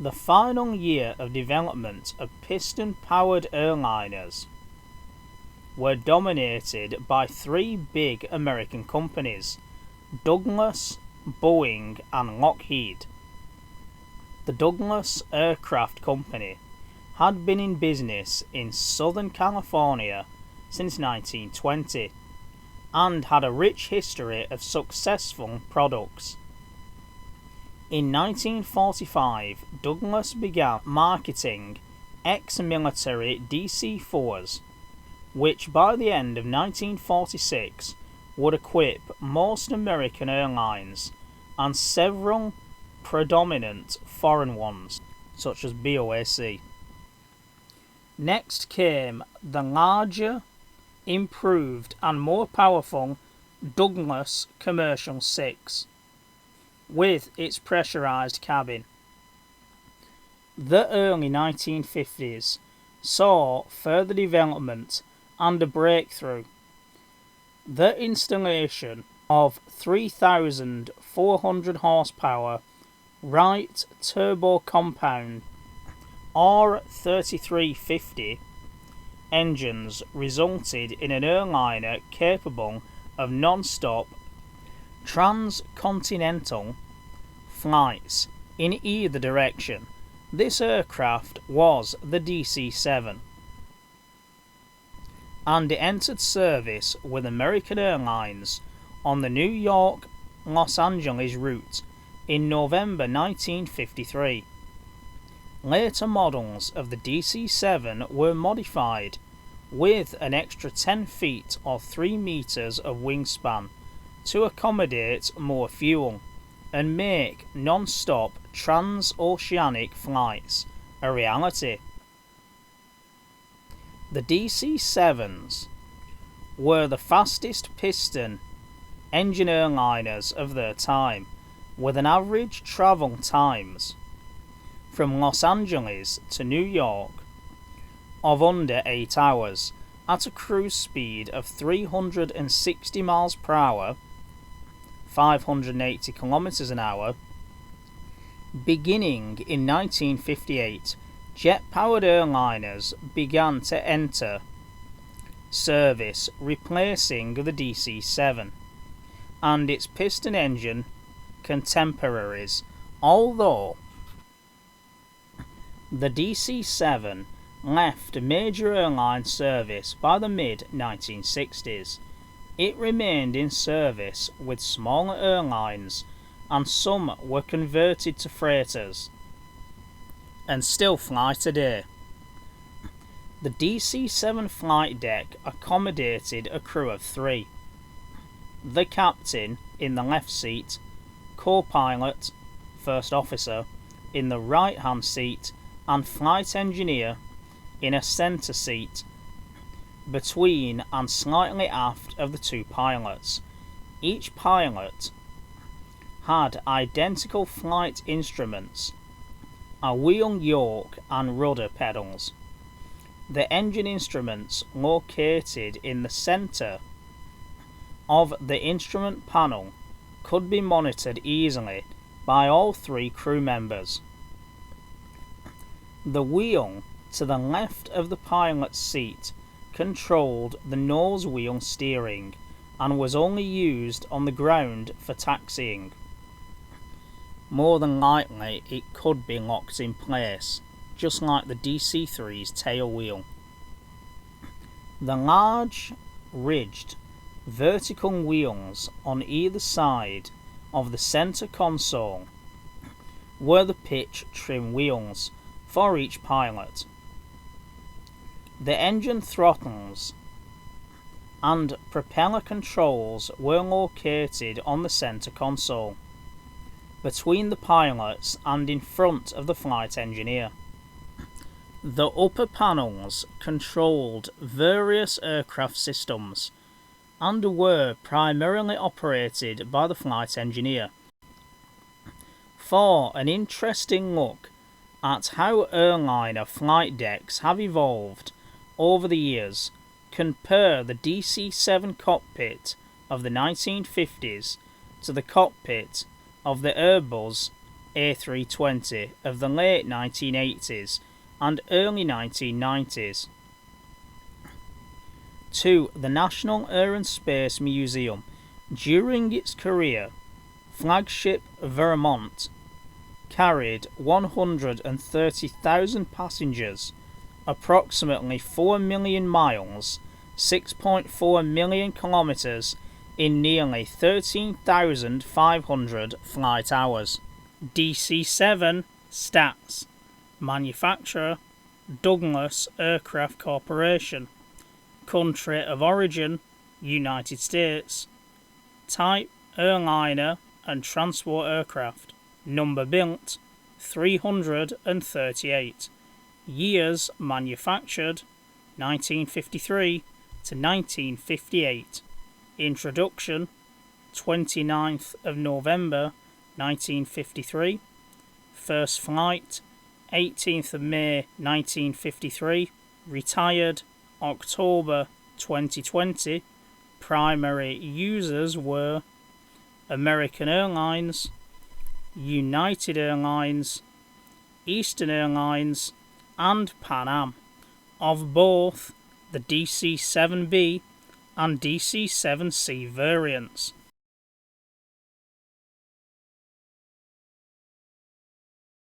The final year of development of piston-powered airliners were dominated by three big American companies, Douglas, Boeing and Lockheed. The Douglas Aircraft Company had been in business in Southern California since 1920 and had a rich history of successful products. In 1945, Douglas began marketing ex-military DC-4s, which by the end of 1946 would equip most American airlines and several predominant foreign ones, such as BOAC. Next came the larger, improved and more powerful Douglas Commercial 6, with its pressurized cabin. The early 1950s saw further development and a breakthrough. The installation of 3,400 horsepower Wright turbo compound R3350 engines resulted in an airliner capable of non-stop transcontinental flights in either direction. This aircraft was the DC-7, and it entered service with American Airlines on the New York-Los Angeles route in November 1953. Later models of the DC-7 were modified with an extra 10 feet or 3 meters of wingspan to accommodate more fuel and make non-stop transoceanic flights a reality. The DC-7s were the fastest piston engine airliners of their time, with an average travel times from Los Angeles to New York of under 8 hours at a cruise speed of 360 miles per hour, 580 kilometers an hour. Beginning in 1958, jet-powered airliners began to enter service, replacing the DC-7 and its piston engine contemporaries, although the DC-7 left major airline service by the mid-1960s. It remained in service with smaller airlines, and some were converted to freighters and still fly today. The DC-7 flight deck accommodated a crew of 3. The captain in the left seat, co-pilot, first officer, in the right-hand seat, and flight engineer in a centre seat between and slightly aft of the 2 pilots. Each pilot had identical flight instruments, a wheel yoke and rudder pedals. The engine instruments located in the centre of the instrument panel could be monitored easily by all 3 crew members. The wheel to the left of the pilot's seat controlled the nose wheel steering and was only used on the ground for taxiing. More than likely it could be locked in place, just like the DC-3's tail wheel. The large, ridged, vertical wheels on either side of the centre console were the pitch trim wheels for each pilot. The engine throttles and propeller controls were located on the centre console, between the pilots and in front of the flight engineer. The upper panels controlled various aircraft systems and were primarily operated by the flight engineer. For an interesting look at how airliner flight decks have evolved over the years, compare the DC-7 cockpit of the 1950s to the cockpit of the Airbus A320 of the late 1980s and early 1990s. To the National Air and Space Museum. During its career, flagship Vermont carried 130,000 passengers, approximately 4 million miles, 6.4 million kilometers, in nearly 13,500 flight hours. DC-7 stats. Manufacturer, Douglas Aircraft Corporation. Country of origin, United States. Type, airliner and transport aircraft. Number built, 338. Years manufactured, 1953 to 1958. Introduction, 29th of November 1953. First flight, 18th of May 1953. Retired, October 2020. Primary users were American Airlines, United Airlines, Eastern Airlines, and Pan Am, of both the DC-7B and DC-7C variants.